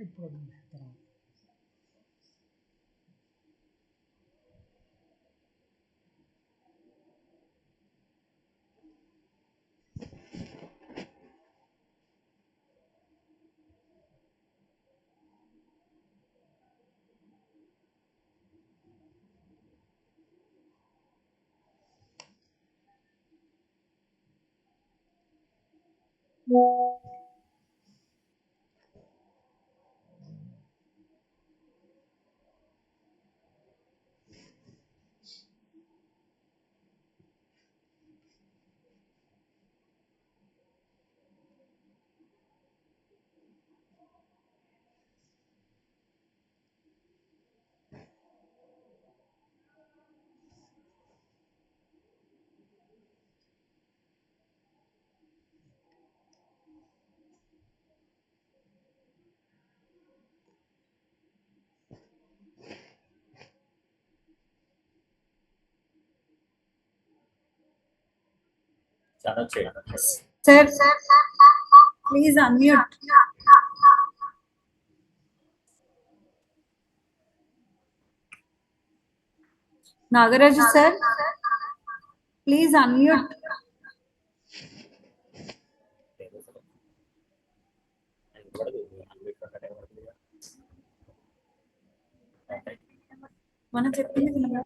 ఇప్పుడు తర్వాత Sir, please unmute. Nagaraju sir, please unmute. మనం చెప్పింది వినరా?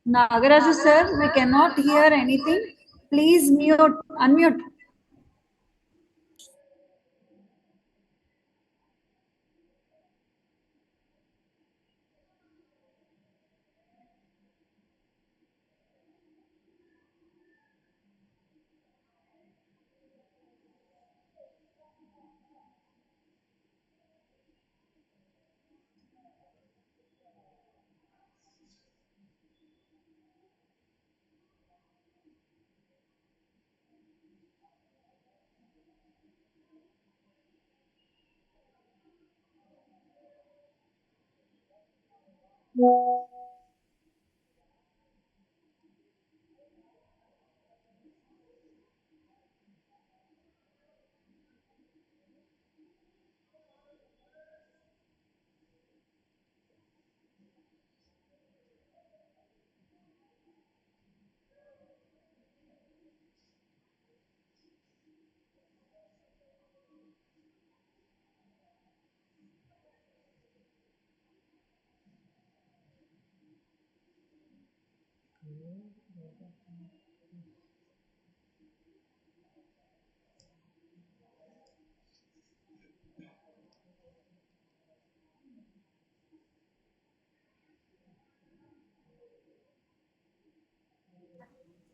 Nagaraju sir, we cannot hear anything. Please mute, unmute.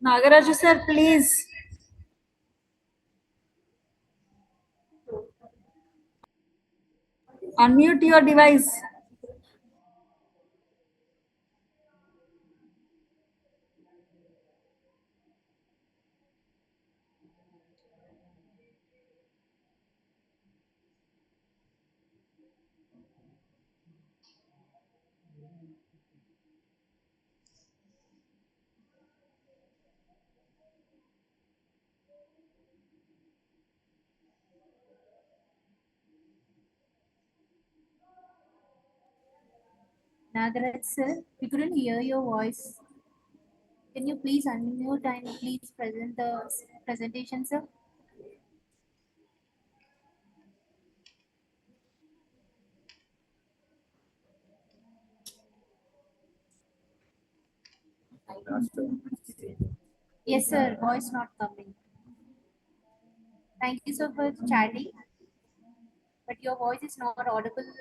Nagaraju sir, please. Unmute your device. Nagaraj sir, we couldn't hear your voice. Can you please unmute and please present the presentation, sir? Yes, sir. Voice not coming. Thank you, sir, for chatting, but your voice is not audible.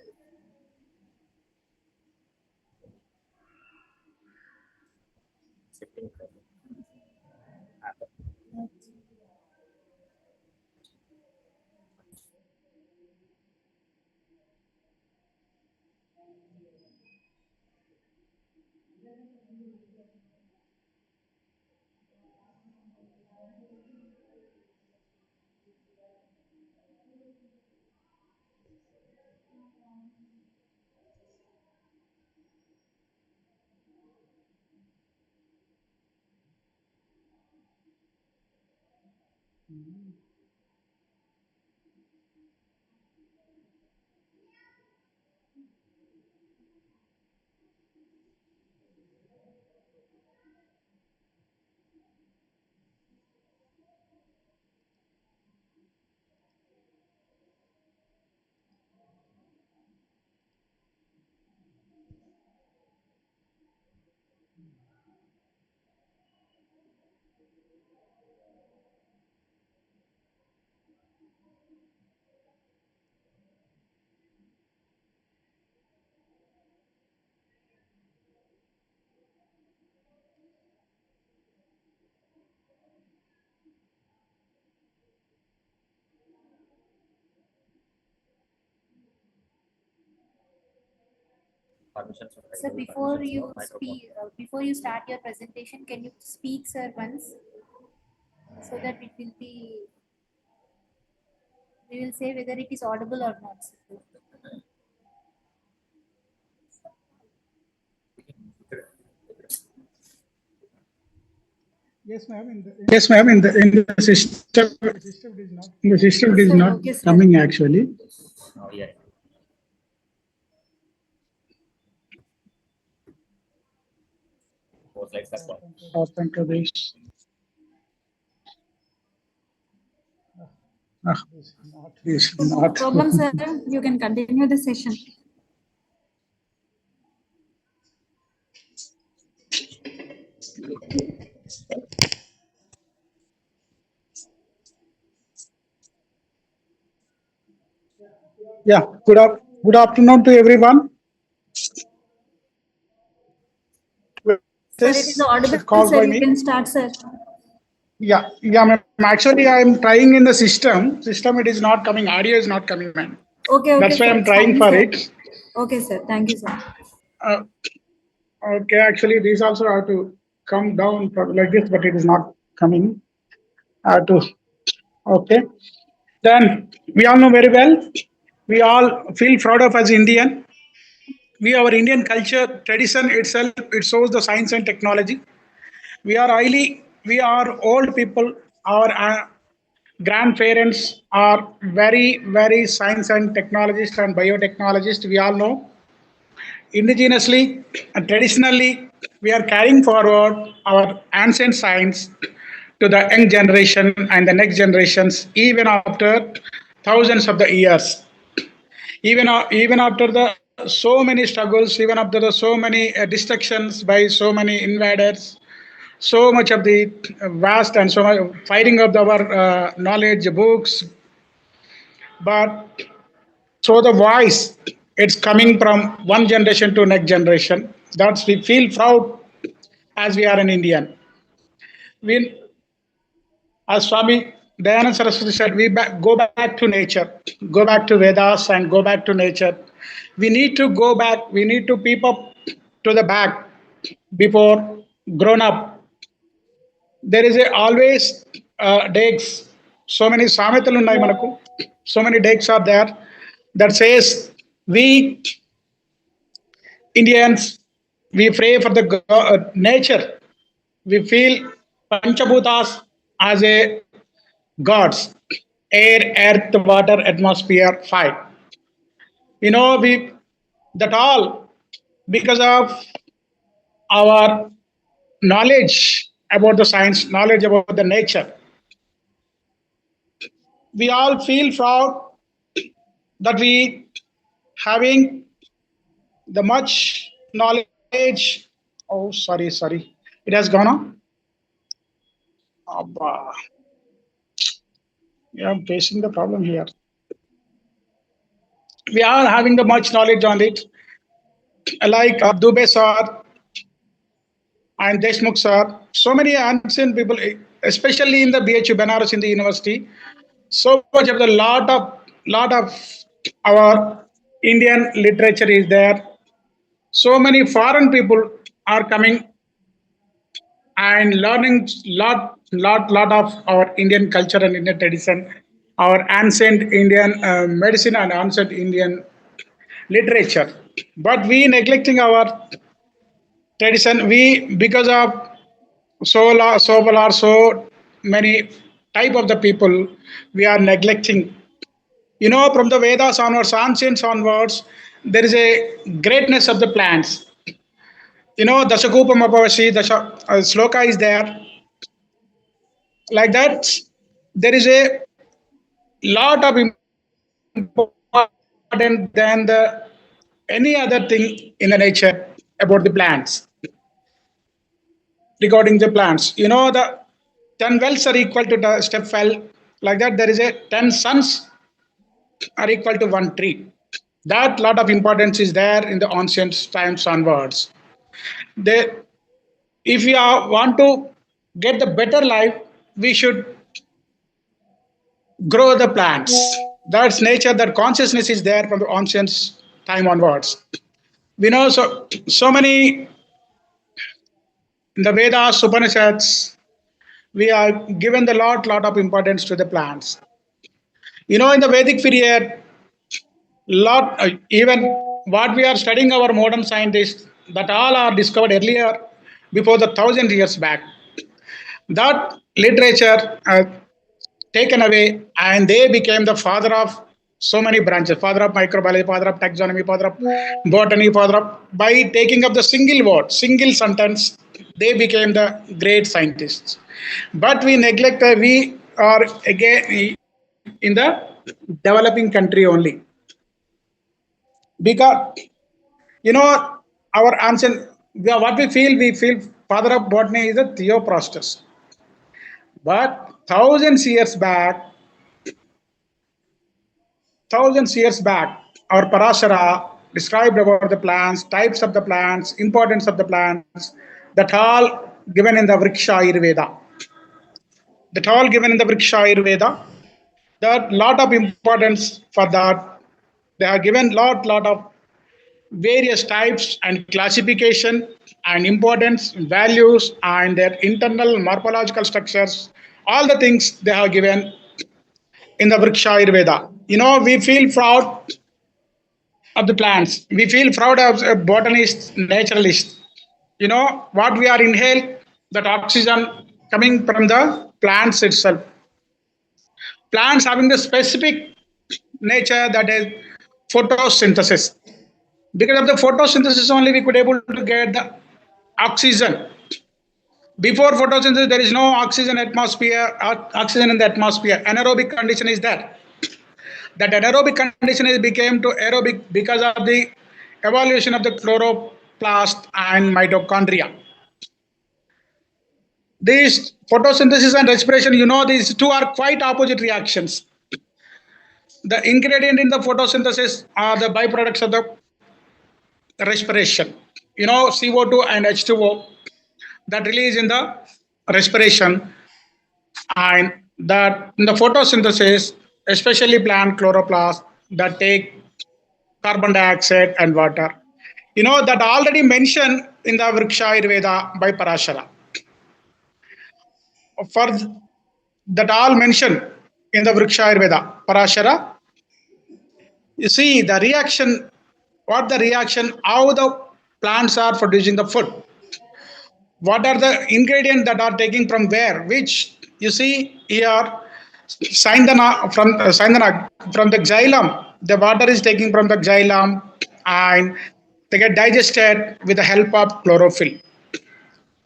Sir, before you start your presentation, can you speak, sir, once, so that it will be, we will say whether it is audible or not, sir. Yes, ma'am. In the system, it is not Okay, sir. coming actually. Open to this. Ah, this is No not. problem, sir. You can continue the session. Yeah. Good afternoon to everyone. Sir, it is This audible, calls sir. by You me. can start, sir. Yeah, ma'am. Actually, I'm trying in the system. System, it is not coming. Audio is not coming, ma'am. Okay, That's why sir. I'm It's trying fine, for sir. it. Okay, sir. Thank you, sir. Uh, okay, actually, these also have to come down like this, but it is not coming. To okay. Then we all know very well. We all feel proud of as Indian. We our Indian culture tradition itself it shows the science and technology. We are old people. Our grandparents are very science and technologists and biotechnologists. We all know indigenously and traditionally we are carrying forward our ancient science to the young generation and the next generations even after thousands of the years. Even after the so many struggles, even after the so many destructions by so many invaders, so much of the vast and so much fighting of our knowledge books, but so the voice it's coming from one generation to next generation. That's we feel proud as we are an Indian. We, as Swami Dayananda Saraswati said, go back to nature, go back to Vedas and go back to nature. We need to go back. We need to peep up to the back before grown up. There is a always days. So many సామెతలు ఉన్నాయి మనకు. So many days are there that says we Indians we pray for the nature. We feel Panchabhutas as a gods, air, earth, water, atmosphere, fire. We that all because of our knowledge about the science, knowledge about the nature. We all feel proud that we having the much knowledge. Oh, sorry. It has gone on. Abba. Yeah, I'm facing the problem here. We are having the much knowledge on it, like Dubey sir and Deshmukh sir. So many ancient people, especially in the BHU Banaras in the university. So much of the lot of our Indian literature is there. So many foreign people are coming and learning lot of our Indian culture and Indian tradition, our ancient Indian medicine and ancient Indian literature. But we neglecting our tradition. We because of so many. type of the people we are neglecting. From the Vedas onwards, ancients onwards, there is a greatness of the plants. Dashakupam Apavashi, sloka is there. Like that, there is a lot of important than any other thing in the nature about the plants. Regarding the plants, the 10 wells are equal to the step well. Like that, there is a 10 suns are equal to one tree. That lot of importance is there in the ancient times onwards. They, if we want to get the better life, we should grow the plants. That's nature, that consciousness is there from the ancient time onwards. We know so many in the Vedas, Upanishads, we are given the lot of importance to the plants. In the Vedic period, even what we are studying our modern scientists, that all are discovered earlier before the 1,000 years back. That literature taken away, and they became the father of so many branches, father of microbiology, father of taxonomy, father of botany, father of, by taking up the single word, single sentence, they became the great scientists. But we neglect, we are again in the developing country only, because our ancient, what we feel father of botany is a Theophrastus. But thousands years back, our Parashara described about the plants, types of the plants, importance of the plants, that all given in the Vriksha Ayurveda. That all given in the Vriksha Ayurveda. That lot of importance for that. They are given lot of various types and classification and importance, values, and their internal morphological structures. All the things they have given in the Vriksha Ayurveda. We feel proud of the plants. We feel proud of botanists, naturalists. What we are inhale, that oxygen coming from the plants itself. Plants having the specific nature, that is photosynthesis. Because of the photosynthesis only we could able to get the oxygen. Before photosynthesis, there is no oxygen in the atmosphere. Anaerobic condition is there. That anaerobic condition is became to aerobic because of the evolution of the chloroplast and mitochondria. These photosynthesis and respiration, these two are quite opposite reactions. The ingredient in the photosynthesis are the byproducts of the respiration. CO2 and H2O that release in the respiration, and that in the photosynthesis, especially plant chloroplast, that take carbon dioxide and water. That already mentioned in the Vriksha Ayurveda by Parashara. For that all mentioned in the Vriksha Ayurveda, Parashara, you see the reaction, how the plants are producing the food. What are the ingredients that are taking from where? Which you see here, Saindana from the xylem. The water is taking from the xylem, and they get digested with the help of chlorophyll.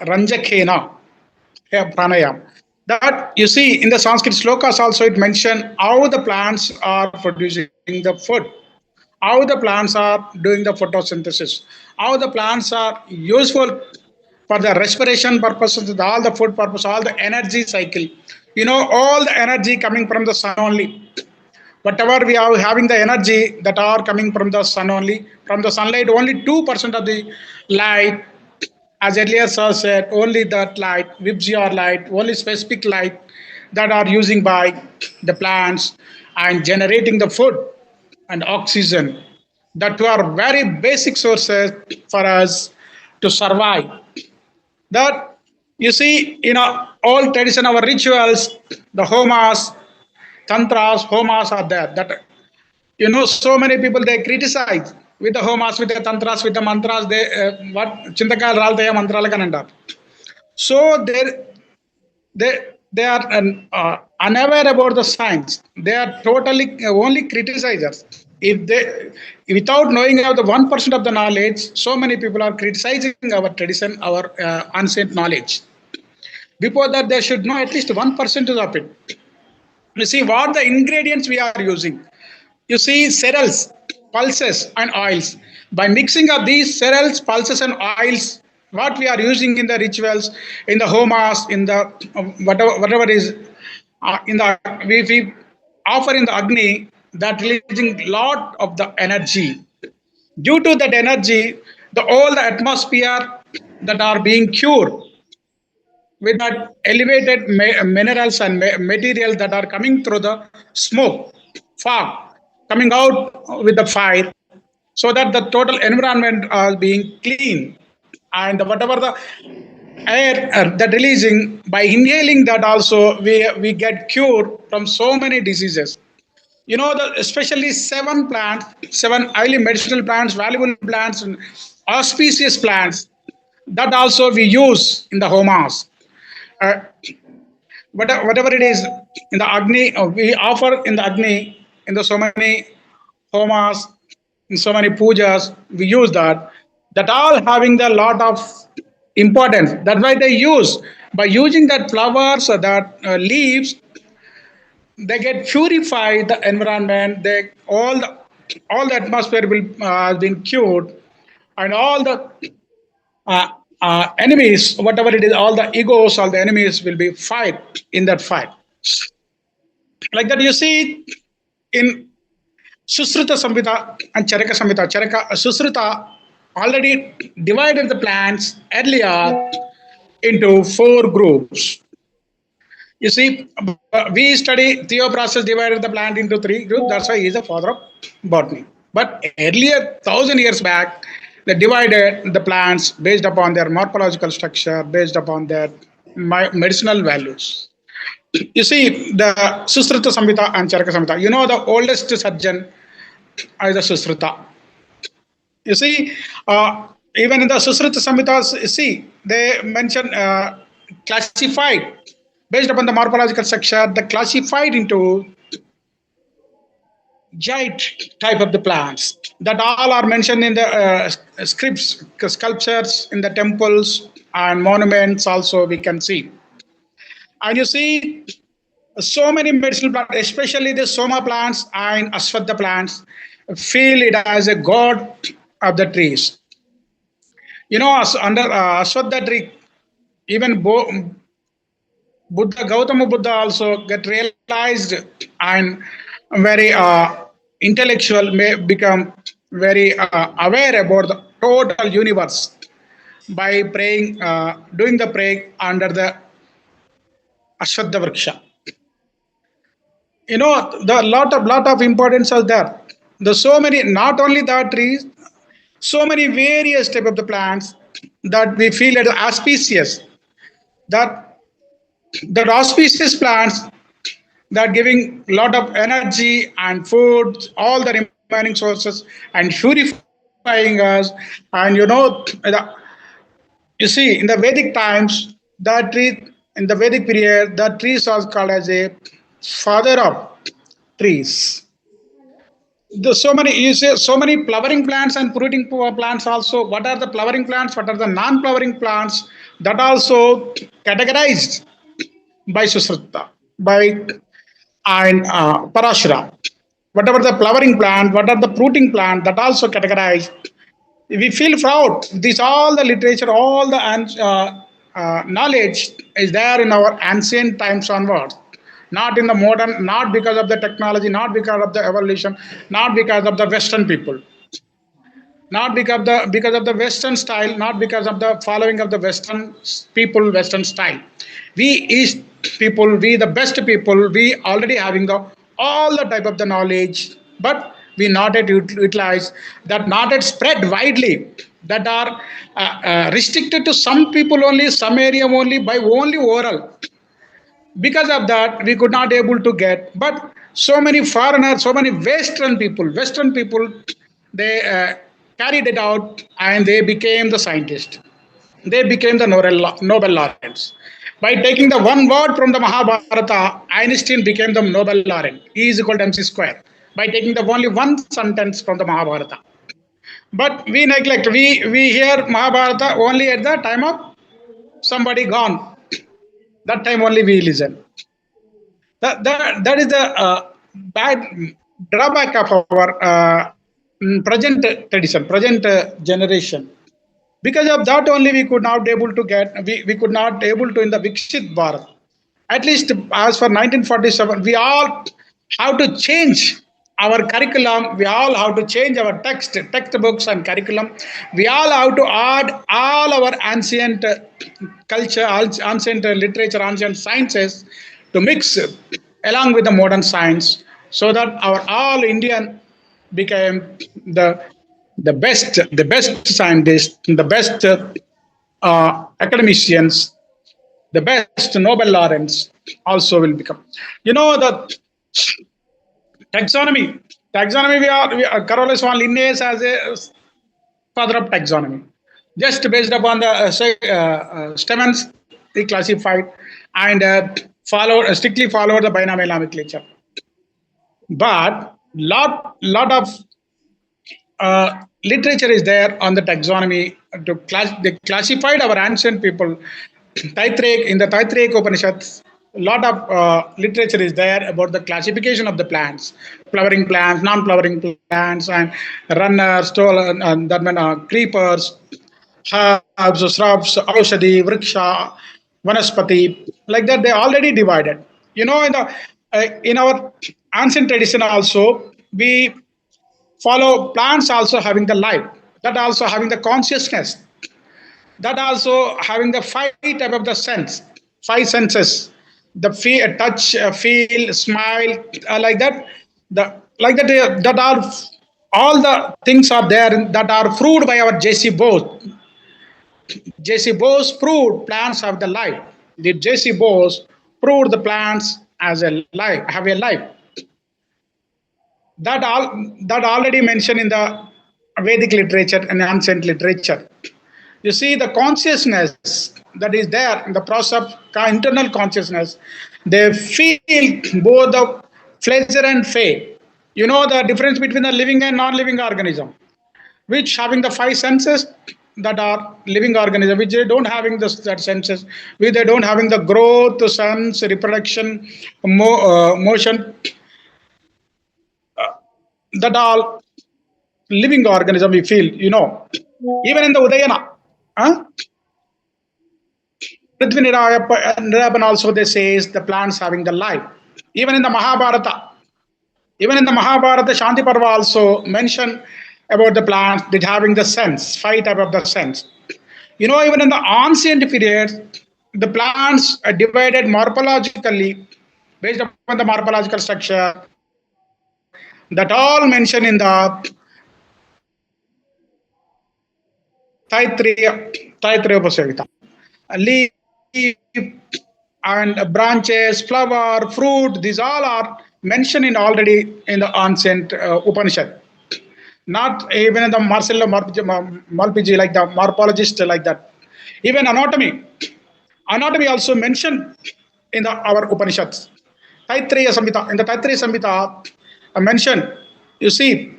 Ranjakena, pranayam. That you see in the Sanskrit slokas also it mentioned how the plants are producing the food, how the plants are doing the photosynthesis, how the plants are useful for the respiration purposes, all the food purpose, all the energy cycle. All the energy coming from the sun only. Whatever we are having the energy that are coming from the sun only, from the sunlight, only 2% of the light, as earlier sir said, only that light, Vibgyor light, only specific light that are using by the plants and generating the food and oxygen. That are very basic sources for us to survive. That you see in all tradition, our rituals, the homas, tantras, homas are there. That so many people they criticize with the homas, with the tantras, with the mantras. They what chintakal raltaya mantralakan antar. So they they are unaware about the science. They are totally only criticizers. If they, without knowing of the 1% of the knowledge, so many people are criticizing our tradition, our ancient knowledge. Before that, they should know at least 1% of it. You see what the ingredients we are using. You see cereals, pulses, and oils. By mixing of these cereals, pulses, and oils, what we are using in the rituals, in the homas, in the whatever is in the we offer in the agni, that releasing lot of the energy. Due to that energy, the all the atmosphere that are being cured with that elevated minerals and materials that are coming through the smoke, fog, coming out with the fire, so that the total environment are being clean. And whatever the air that releasing, by inhaling that also, we get cured from so many diseases. You know, the especially seven plants, seven highly medicinal plants, valuable plants, and auspicious plants that also we use in the homas. Uh, whatever it is in the agni, we offer in the agni, in the so many homas, in so many pujas, we use that all having the lot of importance. That's why they use, by using that flowers or that leaves, they get purify the environment. They all the atmosphere will been cured, and all the uh, enemies, whatever it is, all the egos, all the enemies will be fight in that fight. Like that, you see in Susruta Samhita and Charaka Samhita. Charaka Susruta already divided the plants earlier into four groups. You see, we study Theophorus divided the plant into three groups. That's why he is the father of botany. But earlier, 1,000 years back, they divided the plants based upon their morphological structure, based upon their medicinal values. You see, the Susruta Samhita and Charaka Samhita. You know, the oldest surgeon is the Susruta. You see, even in the Susruta Samhitas, you see, they mention classified based upon the morphological structure, they classified into giant type of the plants that all are mentioned in the scripts, sculptures in the temples and monuments. Also, we can see, and you see so many medicinal plants, especially the soma plants and aswatha plants, feel it as a god of the trees. You know, under Aswatha tree, even Buddha, Gautama Buddha also get realized and very intellectual, may become very aware about the total universe by praying, doing the prayer under the Ashwadha Vriksha. You know, the lot of importance are there. The so many, not only that trees, so many various type of the plants that we feel as auspicious, that the auspicious plants that giving lot of energy and food, all the remaining sources, and purifying us. And you know, you see in the Vedic times, that tree in the Vedic period, that trees was called as a father of trees. The so many, you say, so many flowering plants and fruiting plants also. What are the flowering plants? What are the non-flowering plants? That also categorized by Susruta, by and Parashura. Whatever the flowering plant, what are the fruiting plant, that also categorized. We feel proud. This all the literature, all the knowledge is there in our ancient times onwards. Not in the modern, not because of the technology, not because of the evolution, not because of the Western people, not because of the Western style, not because of the following of the Western people, Western style. We East people, we the best people, we already having the all the type of the knowledge, but we not yet utilize that, not yet spread widely, that are restricted to some people only, some area only, by only oral. Because of that, we could not able to get. But so many foreigners, so many western people, they carried it out and they became the scientist, they became the Nobel laureates. By taking the one word from the Mahabharata, Einstein became the Nobel laureate. E is equal to mc square. By taking the only one sentence from the Mahabharata. But we neglect. We hear Mahabharata only at the time of somebody gone. That time only we listen. That is the bad drawback of our present tradition, present generation. Because of that only we could not able to get, we could not able to in the Viksit Bharat. At least as for 1947, we all have to change our curriculum. We all have to change our textbooks and curriculum. We all have to add all our ancient culture, ancient literature, ancient sciences to mix along with the modern science, so that our all Indian became the the best scientists, the best academicians, the best Nobel laureates also will become. You know the taxonomy. Taxonomy we are Carolus von Linnaeus as a father of taxonomy. Just based upon the stamens, he classified and strictly followed the binomial nomenclature. But lot of literature is there on the taxonomy to they classified our ancient people. In the Taittiriya Upanishads, a lot of literature is there about the classification of the plants, flowering plants, non-flowering plants, and runners, and that mean, creepers, herbs, shrubs, aushadhi, vriksha, vanaspati. Like that, they already divided. You know, in our ancient tradition also, we follow plants also having the life, that also having the consciousness, that also having the five type of the sense, five senses, the feel, touch, feel, smile, like that. The like that that are all the things are there that are proved by our J.C. Bose. J.C. Bose proved plants have the life. The J.C. Bose proved the plants as a life, have a life. That already mentioned in the Vedic literature and ancient literature. You see the consciousness that is there in the process of internal consciousness. They feel both the pleasure and pain. You know the difference between the living and non-living organism, which having the five senses, that are living organism, which they don't having that senses, which they don't having the growth, sense, reproduction, motion, that all living organism we feel, you know. Even in the Udayana, huh? Prithvi Nirapan also they says the plants having the life. Even in the Mahabharata, Shanti Parva also mention about the plants that having the sense, five type of the sense. You know, even in the ancient period, the plants are divided morphologically based upon the morphological structure that all mentioned in the Taittiriya Upasavita. Leaf and branches, flower, fruit, these all are mentioned in already in the ancient Upanishad. Not even in the Marcello Malpigi, like the morphologist, like that. Even anatomy also mentioned in our Upanishads. Taittiriya Samhita, in the Taittiriya Samhita, mentioned, you see,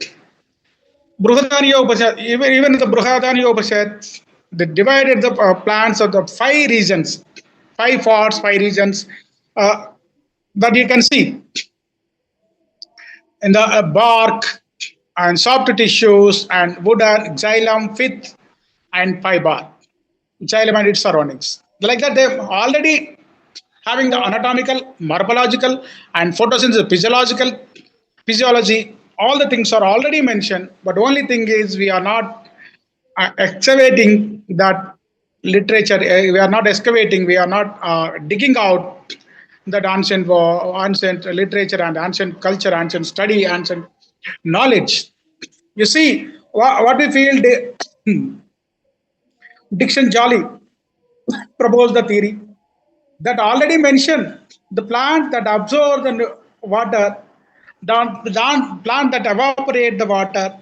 Bruhadaniya Upanishad, even in the Bruhadaniya Upanishad, they divided the plants of the five regions, five parts, five regions uh, that you can see in the bark and soft tissues and wood and xylem, fifth and fiber, xylem and its surroundings. Like that, they already having the anatomical, morphological, and photosynthesis, physiology. All the things are already mentioned, but only thing is we are not excavating that literature. We are not excavating. We are not digging out that ancient literature and ancient culture, ancient study, ancient knowledge. You see, what we feel. Dixon Jolly proposed the theory that already mentioned the plant that absorb the water, the plant that evaporate the water,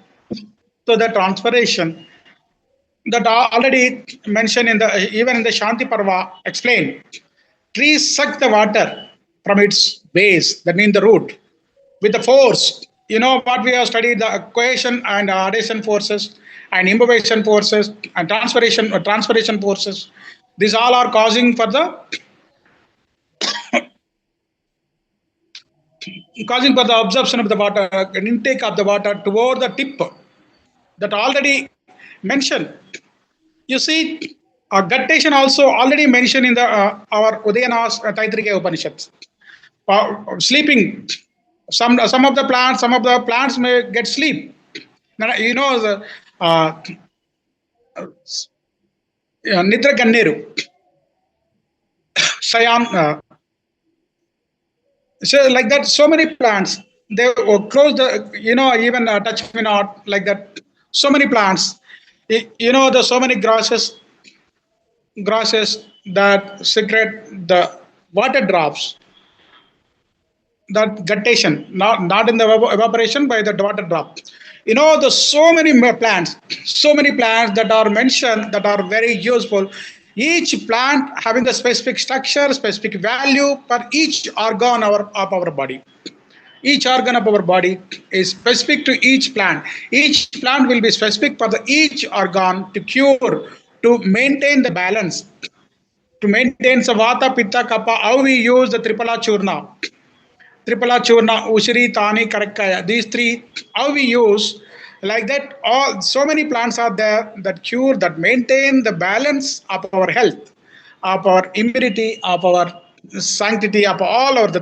so the transpiration that are already mentioned in the even in the Shanti Parva explained trees suck the water from its base, that means the root, with the force. You know what we have studied, the cohesion and adhesion forces and imbibition forces and transferation forces. These all are causing for the absorption of the water and intake of the water toward the tip that already mentioned. You see, guttation also already mentioned in the our Udayana's Taitrike Upanishads. Sleeping, some of the plants may get sleep. Now, you know the Nidra Ganneru, Sayan, so like that. So many plants they close the even touch me not like that. So many plants, there's so many grasses that secrete the water drops, that guttation, not in the evaporation by the water drop. There's so many plants that are mentioned that are very useful. Each plant having the specific structure, specific value for each organ of our body. Each organ of our body is specific to each plant. Each plant will be specific for the each organ to cure, to maintain the balance, to maintain Savata, Pitta, Kappa. How we use the Tripala Churna, Ushiri, Tani, Karakaya. These three, how we use like that. All so many plants are there that cure, that maintain the balance of our health, of our immunity, of our sanctity, of all other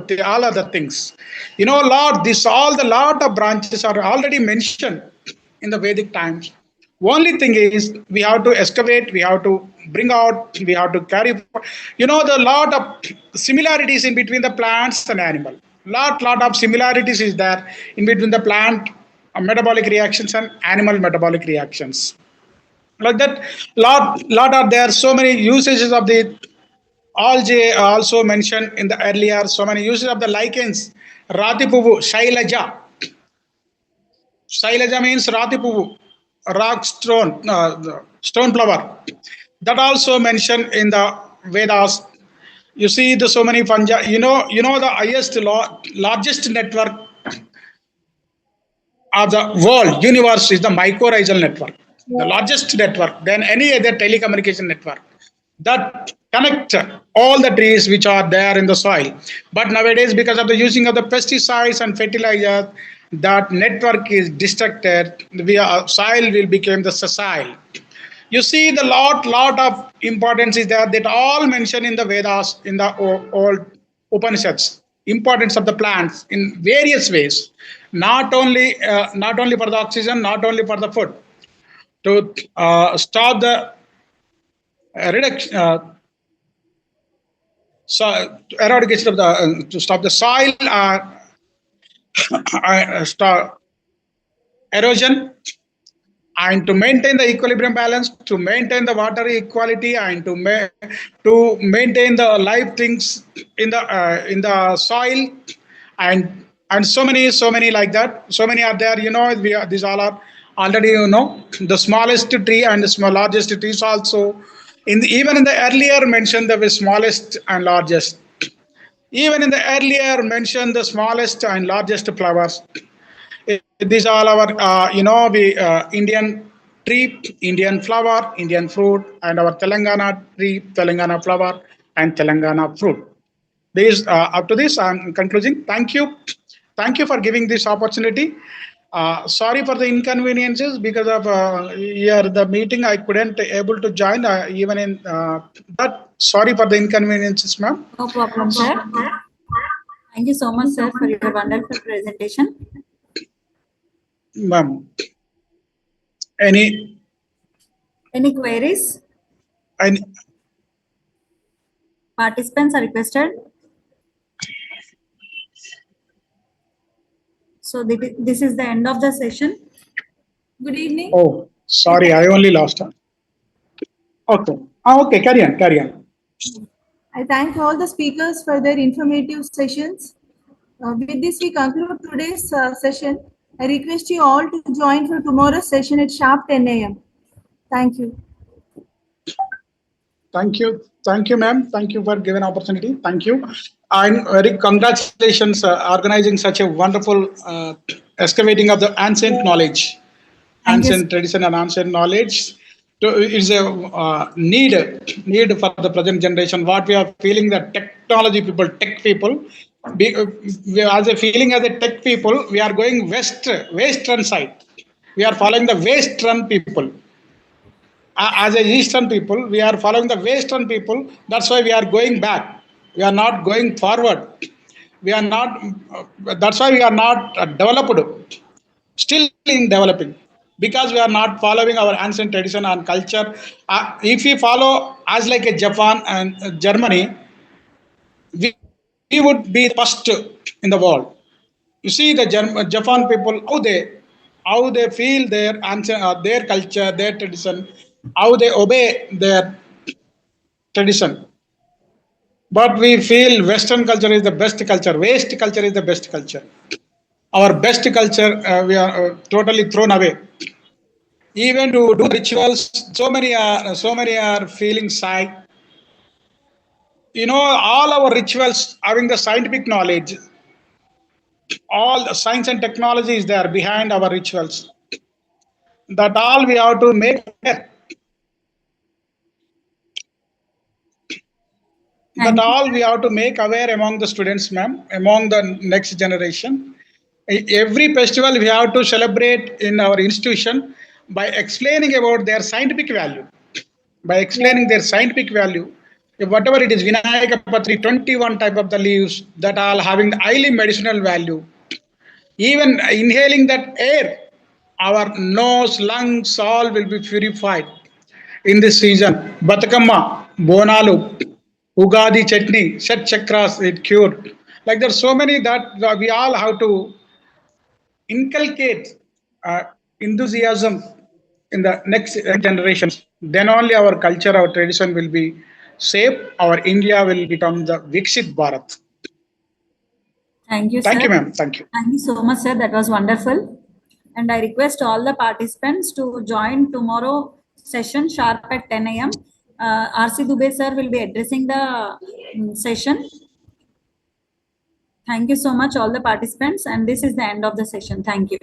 things. Lord, this all the lot of branches are already mentioned in the Vedic times. Only thing is we have to excavate, we have to bring out, we have to carry. The lot of similarities in between the plants and animal. Lot of similarities is there in between the plant metabolic reactions and animal metabolic reactions. Like that, lot are there. So many usages of the algae also mentioned in the earlier. So many uses of the lichens. Ratipuvu, Shailaja. Shailaja means Ratipuvu, rock stone, stone flower. That also mentioned in the Vedas. You see the so many fungi. The largest network of the world, universe is the mycorrhizal network. The largest network than any other telecommunication network that connect all the trees which are there in the soil. But nowadays, because of the using of the pesticides and fertilizers, that network is destructed. Soil will become the sessile. You see, the lot of importance is there that all mentioned in the Vedas, in the old Upanishads. Importance of the plants in various ways, not only for the oxygen, not only for the food, to stop the reduction, eradication of the to stop the soil stop erosion, and to maintain the equilibrium balance, to maintain the water equality, and to maintain the live things in the soil, and so many like that. So many are there. These all are already the smallest tree and the largest trees also. Even in the earlier mentioned the smallest and largest. Even in the earlier mentioned the smallest and largest flowers. These are our, the Indian tree, Indian flower, Indian fruit, and our Telangana tree, Telangana flower, and Telangana fruit. Up to this, I'm concluding. Thank you for giving this opportunity. Sorry for the inconveniences because of here the meeting I couldn't able to join even in that. Sorry for the inconveniences, ma'am. No problem, sir. Thank you so much, sir, for your wonderful presentation. Ma'am, any Queries? any Participants are requested. So this is the end of the session. Good evening. Oh, sorry, I only lost her. Okay. Okay, carry on. I thank all the speakers for their informative sessions. With this, we conclude today's session. I request you all to join for tomorrow's session at sharp 10 a.m. Thank you. Thank you, ma'am. Thank you for giving opportunity. Thank you. And very congratulations organizing such a wonderful excavating of the ancient knowledge, Thank you. ancient tradition and ancient knowledge. It's a need for the present generation. What we are feeling that technology people, tech people, as a feeling as a tech people, we are going western side. We are following the western people as a eastern people we are following the western people. That's why we are going back, we are not going forward. We are not That's why we are not developed, still in developing, because we are not following our ancient tradition and culture. If we follow as like a Japan and Germany, we would be the first in the world. You see the Japan people, how they feel their ancient, their culture, their tradition, how they obey their tradition. But we feel Western culture is the best culture. West culture is the best culture. Our best culture we are totally thrown away. Even to do rituals, so many are feeling shy. You know, all our rituals having the scientific knowledge, all the science and technology is there behind our rituals. That all we have to make aware. That Thank you. all we have to make aware among the students, ma'am, among the next generation. Every festival we have to celebrate in our institution by explaining about their scientific value. By explaining their scientific value, whatever it is, Vinayaka Patri, 21 type of the leaves that all having the highly medicinal value. Even inhaling that air, our nose, lungs, all will be purified in this season. Batakamma, Bonalu, Ugadi chutney, Shat Chakras, it cured. Like there's so many that we all have to inculcate uh, enthusiasm in the next generations. Then only our culture, our tradition will be safe. Our India will become the Viksit Bharat. Thank you, Thank sir. you, ma'am. Thank you. Thank you so much, sir. That was wonderful. And I request all the participants to join tomorrow session sharp at 10 a.m. RC Dubey sir will be addressing the session. Thank you so much, all the participants. And this is the end of the session. Thank you.